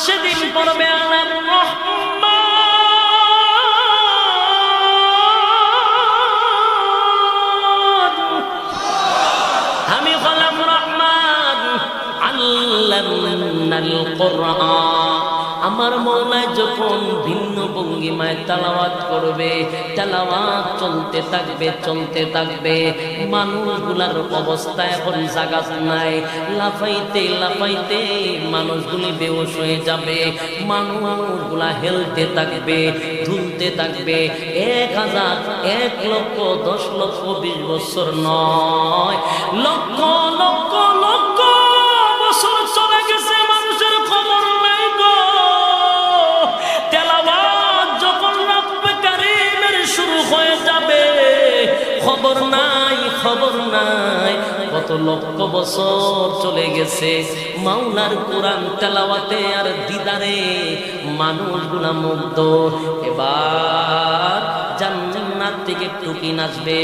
সেদিন পড়বে আলাম রহমান, আমি হলাম রহমান, আল্লামাল কুরআন। আমার মৌলা যখন ভিন্ন ভঙ্গিমায় তেলাওয়াত করবে, তেলাওয়াত চলতে থাকবে চলতে থাকবে, মানুষগুলার অবস্থা এখন জাগাত নাই, লাফাইতে লাফাইতে মানুষগুলি বেহুশ হয়ে যাবে, মানুষগুলা হেলতে থাকবে ধুলতে থাকবে। 1000 1 লক্ষ 10 লক্ষ 20 বছর নয়, লক্ষ লক্ষ লক্ষ বছর চলে গেছে, মানুষের খবর নাই গো। তেলাওয়াত যখন রব্বে কারীমের শুরু হয়ে যাবে, খবর নাই খবর নাই, কত লক্ষ বছর চলে গেছে। মাওলার কোরআন তেলাওয়াতে আর দিদারে মানুষগুলা মুগ্ধ। এবার জান্নাত থেকে টুকি নাচবে,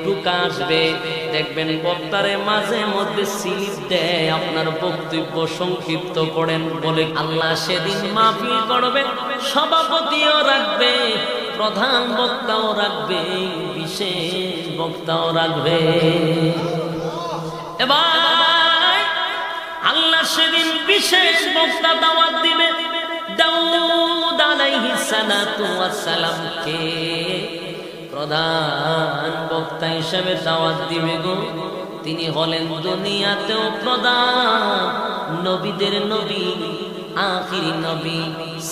টুকা আসবে, দেখবেন বক্তারে মাঝে মধ্যে স্লিপ দেয়, আপনার বক্তব্য সংক্ষিপ্ত করেন বলে। আল্লাহ সেদিন মাহফিল করবে, সভাপতিও রাখবে, প্রধান বক্তাও রাখবে, বিশেষ বক্তাও রাখবে। এবার আল্লাহ সেদিন বিশেষ বক্তা দাওয়াত দিবে। দাউদ আলাইহিস সালাতু ওয়াস সালামকে প্রধান বক্তা হিসেবে দাওয়াত দিবে গো। তিনি হলেন দুনিয়াতেও প্রধান নবীদের নবী, আখিরি নবী,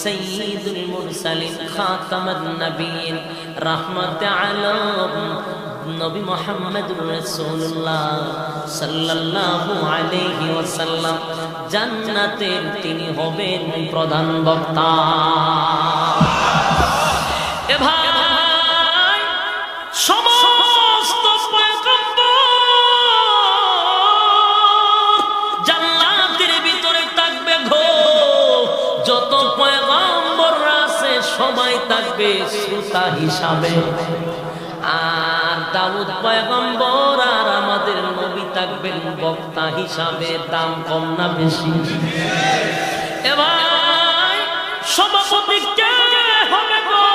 সাইয়্যিদুল মুরসালিন, খাতামুন নবিয়্যিন, রাহমাতে আলাম নবী মুহাম্মদুর রাসূলুল্লাহ সাল্লাল্লাহু আলাইহি ওয়াসাল্লাম। জান্নাতের তিনি হবেন প্রধান বক্তা। এ ভাই, সমস্ত পয়গম্বর জান্নাতের ভিতরে থাকবে গো। যত পয়গম্বর আছে সবাই থাকবে শ্রোতা হিসাবে। আর দাউদ পয়গম্বর আর আমাদের নবী থাকবেন বক্তা হিসাবে। দাম কম না বেশি? এবার সভাপতি কে হবে গো?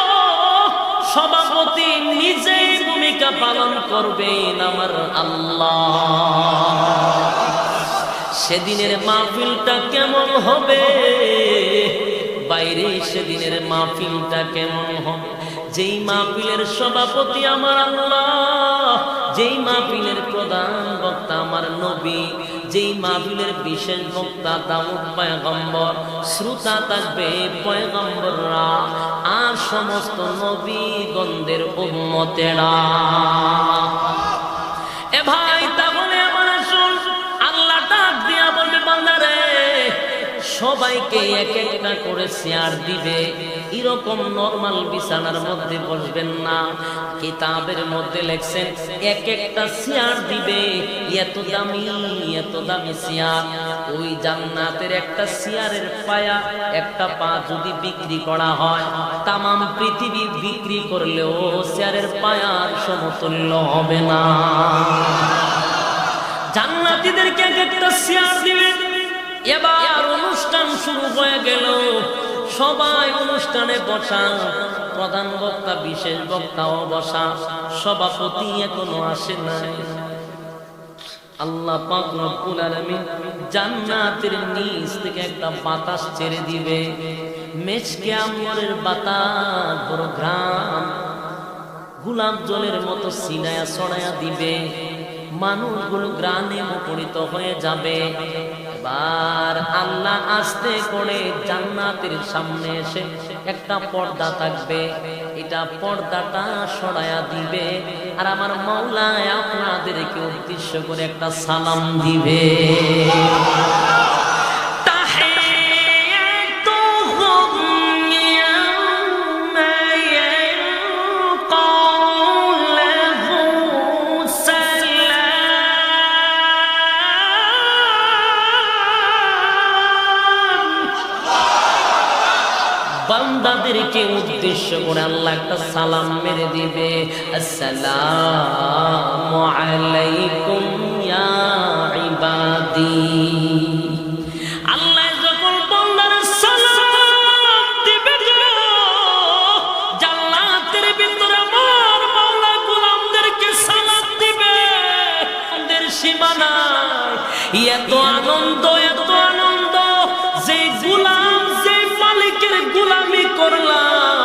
সভাপতি নিজেই ভূমিকা পালন করবেন আমার আল্লাহ। সেদিনের মাহফিলটা কেমন হবে বাইরে, সেদিনের মাহফিলটা কেমন হবে? যেই মাহফিলের সভাপতি আমার আল্লাহ, যেই মাহফিলের প্রধান বক্তা আমার নবী, যেই মাহফিলের বিশেষ বক্তা দাউদ পয়গম্বর, শ্রোতা থাকবে পয়গম্বররা আর সমস্ত নবীগণদের উম্মতেরা। এ ভাই, তাহলে আমার শুন, আল্লাহ ডাক দিয়া বলবে বান্দারে সবাইকে এক একটা করে চেয়ার দিবে। এরকম নরমাল বিছানার মধ্যে বসবেন না, কিতাবের মধ্যে লেখছেন এক একটা চেয়ার দিবে, এত দামি এত দামি চেয়ার। ওই জান্নাতের একটা চেয়ারের পায়া, একটা পা যদি বিক্রি করা হয়, তামাম পৃথিবী বিক্রি করলেও চেয়ারের পায়ার সমতুল্য হবে না। জান্নাতীদেরকে এক একটা চেয়ার দিবে। এবার অনুষ্ঠান শুরু হয়ে গেল, সবাই অনুষ্ঠানে বসা, প্রধান বক্তা বিশেষ বক্তাও বসা, সভাপতি এখনো আসে নাই। আল্লাহ পাক রব্বুল আলামিন জান্নাতের নিচ থেকে একটা বাতাস ছেড়ে দিবে, মেশকে আম্বরের বাতাস, বড় ঘ্রাণ, গোলাপ জলের মতো সিনায়া ছড়ায়া দিবে। মানুষগুলো গ্রামে মুখরিত হয়ে যাবে। এবার আল্লাহ আস্তে করে জান্নাতের সামনে এসে একটা পর্দা থাকবে, এটা পর্দাটা সরায়া দিবে, আর আমার মাওলা আপনাদেরকে উদ্দেশ্য করে একটা সালাম দিবে। বান্দাদেরকে উদ্দেশ্য করে আল্লাহ একটা সালাম মেরে দিবে, আসসালামু আলাইকুম ইয়া ইবাদি। আল্লাহ যখন বান্দার সালাম এত আনন্দ, এত আনন্দ যে গোলাম, যে মালিকের গোলামি করলাম,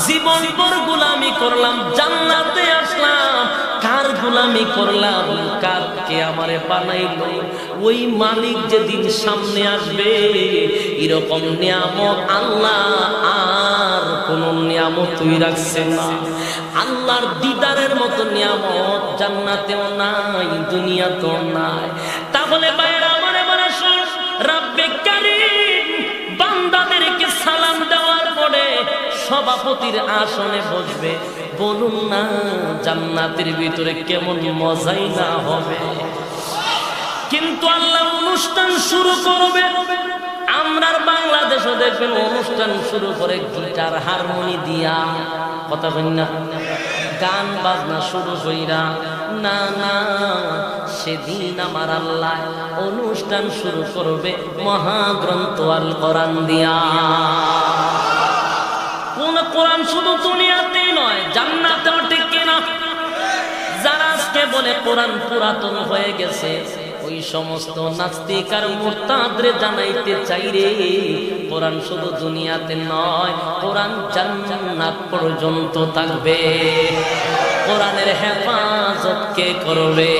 জীবন ভর গোলামি করলাম, জান্নাতে আসলাম, কার গোলামি করলাম, কাকে আমারে বানাইলো, ওই মালিক যেদিন সামনে আসবে, এরকম নিয়ামত আল্লাহ আর কোন নিয়ামতই রাখছে না। আল্লাহর দিদারের মতো নিয়ামত জান্নাতেও নাই, দুনিয়াতেও নাই। তাহলে বাইরে আমার এবারে রব্বে কারীম বান্দাদেরকে সালাম দেওয়ার পরে সভাপতির আসনে বসবে। বলুন না জান্নাতের ভিতরে কেমন মজাই না হবে। কিন্তু আল্লাহ অনুষ্ঠান শুরু করবে। আমরার বাংলাদেশও দেখবেন অনুষ্ঠান শুরু করে গিটার হারমোনি দিয়া, কথা বলেন না, গান বাজনা শুরু কইরা। না না, সেদিন আমার আল্লাহ অনুষ্ঠান শুরু করবে মহাগ্রন্থ আল কোরআন দিয়া। কোন কোরআন শুধু দুনিয়াতেই নয়, জান্নাতেও ঠিক কিনা? যারা আজকে বলে কোরআন পুরাতন হয়ে গেছে, ওই সমস্ত নাস্তিক আর মুরতাদরে জানাইতে চাই রে, কোরআন শুধু দুনিয়াতে নয়, কোরআন জান্নাত পর্যন্ত থাকবে। কোরআনের হেফাজত কে করবে?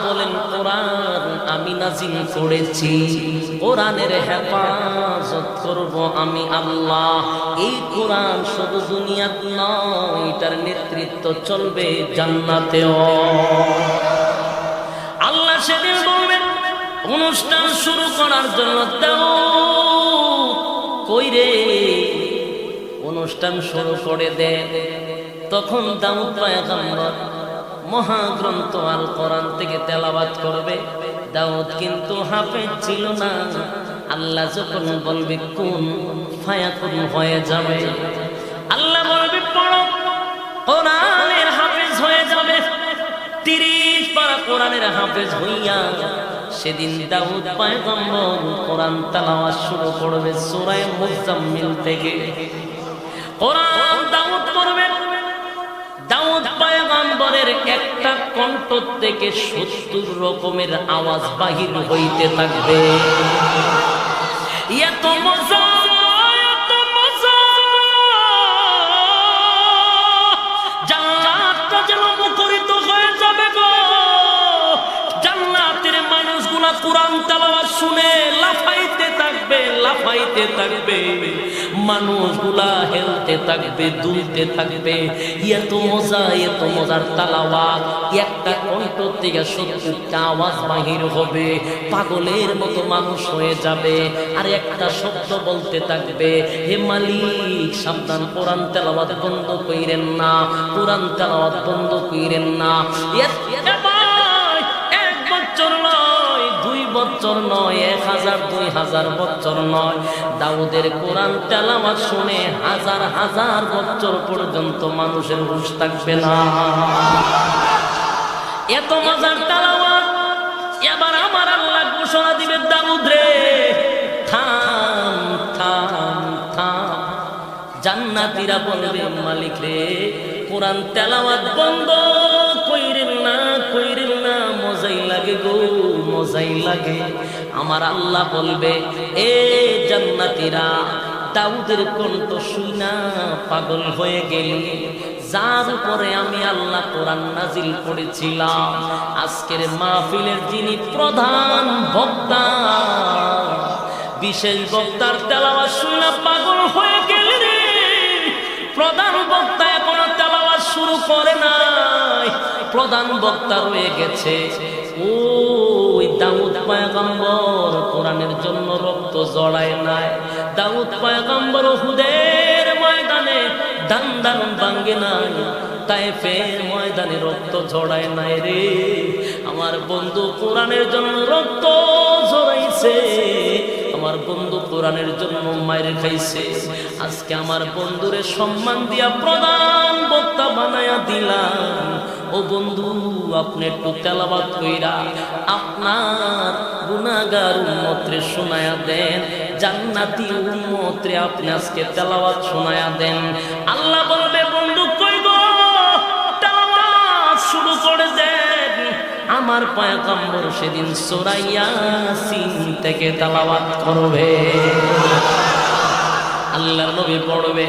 বলেন কোরআন আমি নাজিল করেছি, কোরআনের হেফাজত করব আমি আল্লাহ। এই কোরআন শুধু দুনিয়াত নয়, এটার নেতৃত্ব চলবে জান্নাতেও। আল্লাহ সেদিন বলবেন অনুষ্ঠান শুরু করার জন্য দাও কই রে, অনুষ্ঠান শুরু করে দে। তখন দাউদ পয়গম্বর মহাগ্রন্থ আল কোরআন থেকে তেলাওয়াত করবে। দাউদ কিন্তু হাফেজ ছিল না। আল্লাহ যখন বলবে কোন ফায়াকুন হয়ে যাবে, আল্লাহ বলবে পড়ো, কোরআনের হাফেজ হয়ে যাবে। 30 পারা কোরআনের হাফেজ হইয়া সেদিন দাউদ পয়গম্বর কোরআন তেলাওয়াত শুরু করবে সূরা মুজাম্মিল থেকে। কোরআন দাউদ পড়বে। দাউদ পয়গম্বরের একটা কণ্ঠ থেকে 70 রকমের আওয়াজ বাহির হইতে থাকবে। এত মজা, এত মজা, জান্নাতটা যেন মুখরিত হয়ে যাবে গো। জান্নাতের মানুষগুলা কোরআন তেলাওয়াত শুনে লাফাইতে থাকবে, লাফাইতে থাকবে, মানুষগুলা হেলতে থাকবে, দুলতে থাকবে। এত মজা, এত মজার তেলাওয়াত, একটা কণ্ঠ থেকে 70টা আওয়াজ বাহির হবে। পাগলের মতো মানুষ হয়ে যাবে, আর একটা শব্দ বলতে থাকবে, হে মালিক সাবধান, কোরআন তেলাওয়াত বন্ধ কইরেন না, কোরআন তেলাওয়াত বন্ধ কইরেন না। এক বছর নয়, 2 বছর নয়, 1000 2000 বছর নয়, দাউদের কোরআন তেলাওয়াত শুনে হাজার হাজার বছর পর্যন্ত মানুষের হুঁশ থাকবে না। এত মজার তেলাওয়াত। এবার আমার আল্লাহ ঘোষণা দিবে, দাউদ রে থাম থাম থাম। জান্নাতীরা বলবে মালিক রে কোরআন তেলাওয়াত বন্ধ কইরেন না, কইরেন না, মজাই লাগে গো, মজাই লাগে। আমার আল্লাহ বলবে এ জান্নাতীরা, দাউদের কণ্ঠ শুইনা পাগল হয়ে গেলি, যার উপরে আমি আল্লাহ কোরআন নাজিল করেছিলাম, আজকের মাহফিলের যিনি প্রধান বক্তা, বিশেষ বক্তার তেলাওয়াত শুনে পাগল হয়ে গেলি রে। প্রধান বক্তা এখনো তেলাওয়াত শুরু করে নাই, প্রধান বক্তা রয়ে গেছে ওই দাউদ পয়গম্বর। কোরআনের জন্য রক্ত জড়ায় নাই। দাউদ পয়গম্বর উহুদের ময়দানে দান দান ভাঙ্গে নাই, তায়েফের ময়দানে রক্ত ঝরায় নাই রে। আমার বন্ধু কোরআনের জন্য রক্ত ঝরাইছে, আমার বন্ধু কোরআনের জন্য মায়ের খাইছে। আজকে আমার বন্ধুরে সম্মান দিয়া প্রধান বক্তা বানায়া দিলাম। ও বন্ধু, আপনি একটু তেলাওয়াত কইরা আপনার গুনাহগার উম্মতরে শোনায়া দেন, জান্নাতি উম্মতরে আপনি আজকে তেলাওয়াত শোনায়া দেন। আল্লাহ বলবে, বন্ধু কই গো, তেলাওয়াত শুরু করে দেন। আমার পয়গম্বর সেদিন সূরা ইয়াসিন থেকে তেলাওয়াত করবে। আল্লাহর নবী পড়বে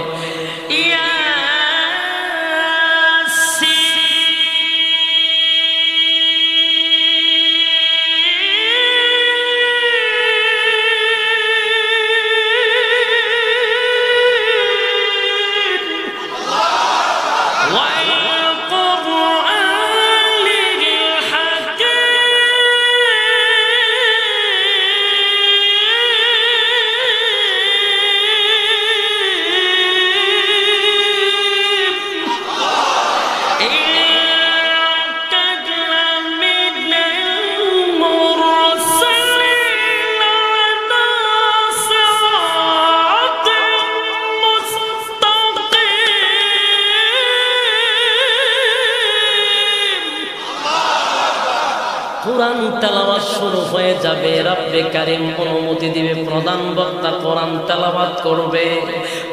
কোরআন তেলাওয়াত শুরু হয়ে যাবে। রব্বে কারীম অনুমতি দিবে, প্রধান বক্তা কোরআন তেলাওয়াত করবে।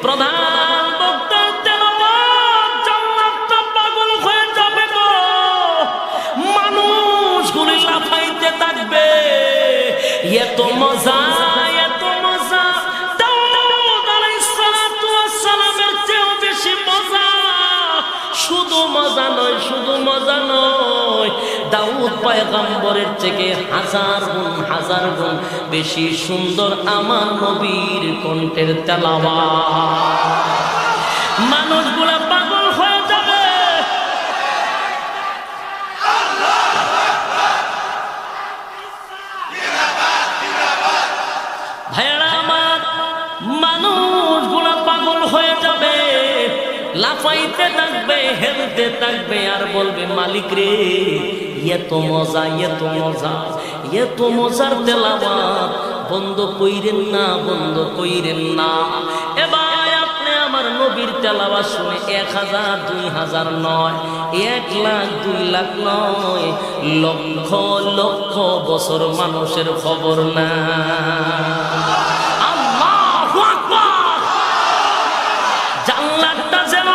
প্রধান বক্তার তেলাওয়াত জান্নাতটা পাগল হয়ে যাবে গো। মানুষগুলো লাফাইতে থাকবে, এত মজা, এত মজা। দাউদ আলাইহিস সালাতু ওয়াস সালামের চেয়েও বেশি মজা। শুধু মজা নয়, শুধু মজা নয়, দাউদ পয়গম্বরের থেকে হাজার গুণ বেশি সুন্দর আমার নবীর কণ্ঠের তেলাওয়াত। মানুষগুলা পাগল হয়ে যাবে। ভাইরা আমার, মানুষগুলা পাগল হয়ে যাবে, লাফাইতে থাকবে, হেলতে থাকবে, আর বলবে, মালিক রে, এত মজা, এত মজা, এত মজার তেলাওয়াত বন্ধ কইরেন না, বন্ধ কইরেন না। এবার আপনি আমার নবীর তেলাওয়াত শুনে 1000 2000 নয়, 1 লাখ 2 লাখ নয়, লক্ষ লক্ষ বছর মানুষের খবর না। আল্লাহু আকবার। জান্নাতটা যেন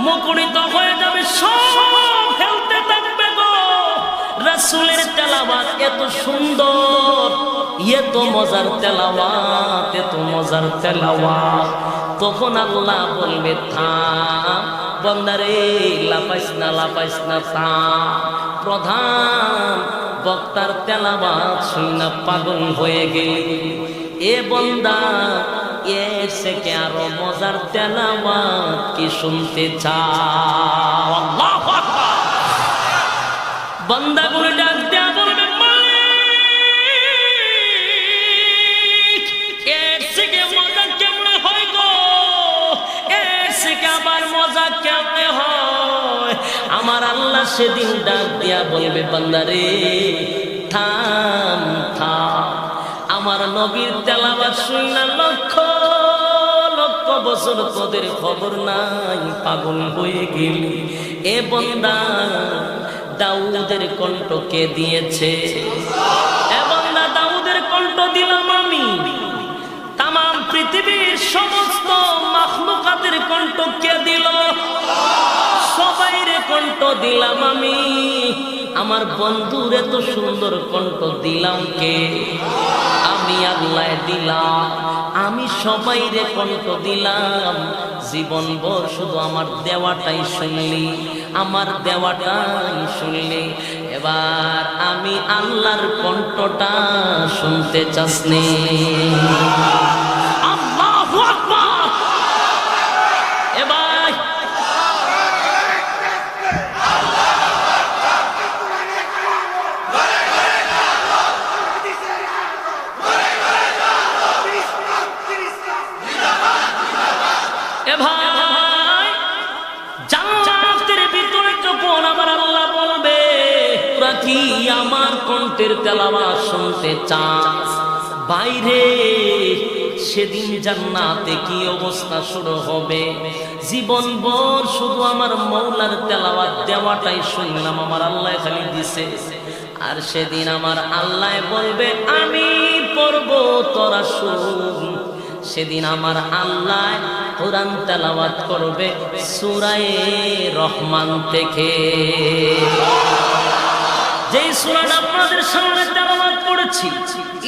মুখরিত হয়ে যাবে, সব হেলতে থাকবে গো। রাসূলের তেলাওয়াত এত সুন্দর, এত মজার তেলাওয়াত, এত মজার তেলাওয়াত। তখন আল্লাহ বলবে, থাম বান্দারে, লাফাইস না, লাফাইস না, থাম। প্রধান বক্তার তেলাওয়াত শুনে পাগল হয়ে গেলি, এ বান্দা, এর থেকে আরো মজার তেলাওয়াত কি শুনতে চাও? আল্লাহু আকবার। বান্দাগুলো ডাক দেয়া বলবে, মালিক, এর থেকে মজা কেমনে হয় গো? এর থেকে আবার মজা কেমনে হয়? আমার আল্লাহ সেদিন ডাক দেয়া বলবে, বান্দারে, থাম থাম। আমার নবীর তেলাওয়াত শুইনা লক্ষ লক্ষ বছর তোদের খবর নাই, পাগল হয়ে গেলি। এ বান্দা, দাউদের কণ্ঠ কে দিয়েছে? এ বান্দা, দাউদের কণ্ঠ দিলাম আমি। তাম পৃথিবীর সমস্ত মাখলুকাতের কণ্ঠ কে দিল? সবাইরে কণ্ঠ দিলাম আমি। আমার বন্ধুর এত সুন্দর কণ্ঠ দিলাম কে? আমি আল্লাহ দিলাম। আমি সবাইরে কণ্ঠ দিলাম। জীবন ভর শুধু আমার দেওয়াটাই শুনলি, আমার দেওয়াটাই শুনলি। এবার আমি আল্লাহর কণ্ঠটা শুনতে চাসনি? আল্লাহু আকবার। এবার ভাই, জান্নাতের ভিতরে যখন আমার আল্লাহ বলবে, তোরা কি আমার কণ্ঠের তেলাওয়াত শুনতে চাস? বাইরে সেদিন জান্নাতে কি অবস্থা শুরু হবে। জীবনভর শুধু আমার মওলার তেলাওয়াত দেওয়াটাই শুনলাম, আমার আল্লাহ খালি দিছে। আর সেদিন আমার আল্লাহ বলবে আমি পড়ব তোরা শুন। সেদিন আমার আল্লাহ কোরআন তেলাওয়াত করবে সূরা রহমান থেকে। যেই সূরাটা আপনাদের সামনে তেলাওয়াত করেছি,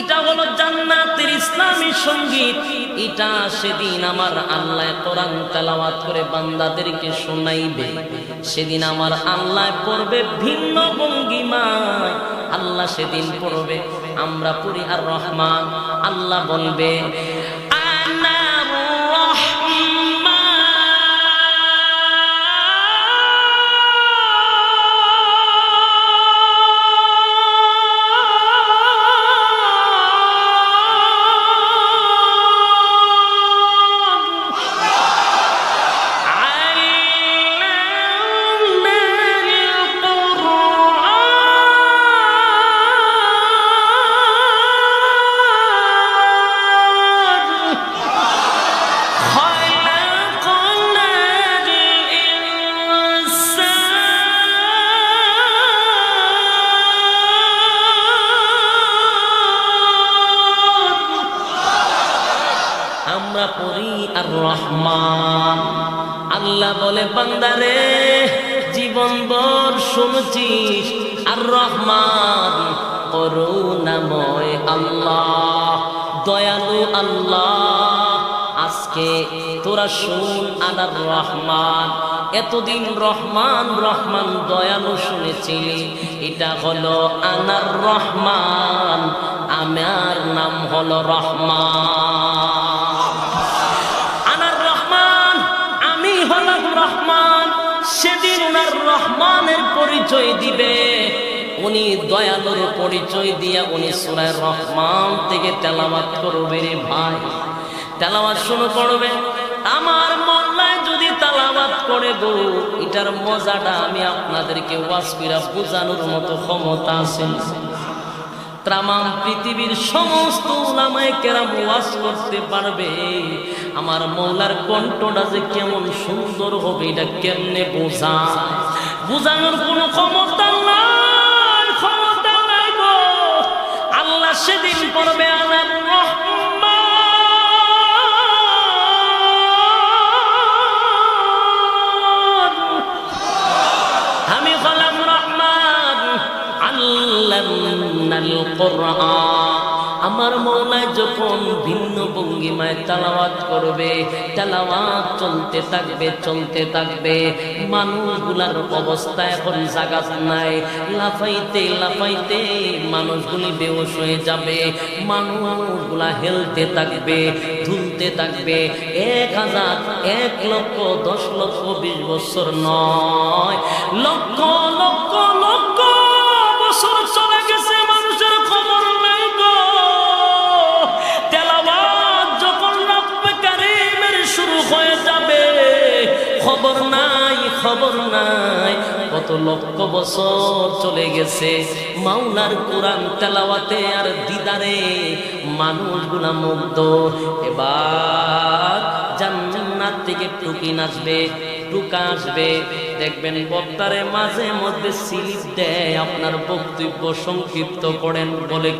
এটা হলো জান্নাতের ইসলামী সঙ্গীত। এটা সেদিন আমার আল্লাহ কোরআন তেলাওয়াত করে বান্দাদেরকে শোনাইবে। সেদিন আমার আল্লাহ পড়বে ভিন্ন ভঙ্গিমায়। আল্লাহ সেদিন পড়বে, আমরা পড়ি আর রহমান, আল্লাহ বলবে আর রহমান। আল্লাহ বলে বান্দারে জীবনভর শুনছিস আর রহমান, করুণাময় আল্লাহ, দয়ালু আল্লাহ। আজকে তোরা শুন আনার রহমান। এতদিন রহমান রহমান দয়ালু শুনেছিলি, এটা হলো আনার রহমান, আমার নাম হলো রহমান। রহমান সেদিন ওনার রহমানের পরিচয় দিবে। উনি দয়ালুর পরিচয় দিয়া উনি সূরা রহমান থেকে তেলাওয়াত করবে। রে ভাই, তেলাওয়াত শুরু করবে। আমার মোল্লায় যদি তেলাওয়াত করে গো, এটার মজাটা আমি আপনাদেরকে ওয়াজ কইরা বোঝানোর মতো ক্ষমতা আছে। তাম পৃথিবীর সমস্ত উলামায়ে কেরাম ওয়াজ করতে পারবে, আমার মওলার কণ্ঠটা যে কেমন সুন্দর হবে এটা কেমনে বোঝানোর কোনো ক্ষমতা নাই, ক্ষমতা নাই গো। আল্লাহ সেদিন পড়বে আনার রহমান, আমি হলাম রহমান, আল্লামাল কুরআন। আমার মওলা যখন ভিন্ন ভঙ্গিমায় তেলাওয়াত করবে, তেলাওয়াত চলতে থাকবে চলতে থাকবে। মানুষগুলার অবস্থা এখন জাগাত নাই, লাফাইতে লাফাইতে মানুষগুলি বেহুশ হয়ে যাবে। মানুষগুলা হেলতে থাকবে, ঝুলতে থাকবে। 1000, 1 লক্ষ, 10 লক্ষ, 20 বছর নয়, লক্ষ লক্ষ লক্ষ বছর চলে গেছে, মানুষের খবর নাই গো। তেলাওয়াত যখন রব্বে কারীমের শুরু হয়ে যাবে, খবর নাই, খবর নাই। কত লক্ষ বছর চলে গেছে মাওলার কোরআন তেলাওয়াতে আর দিদারে মানুষগুলা মুগ্ধ। এবার জান্নাত থেকে টুকি নাচবে, টুকা আসবে। দেখবেন বক্তারে মাঝে মধ্যে স্লিপ দেয়, আপনার বক্তব্য সংক্ষিপ্ত করেন বলে।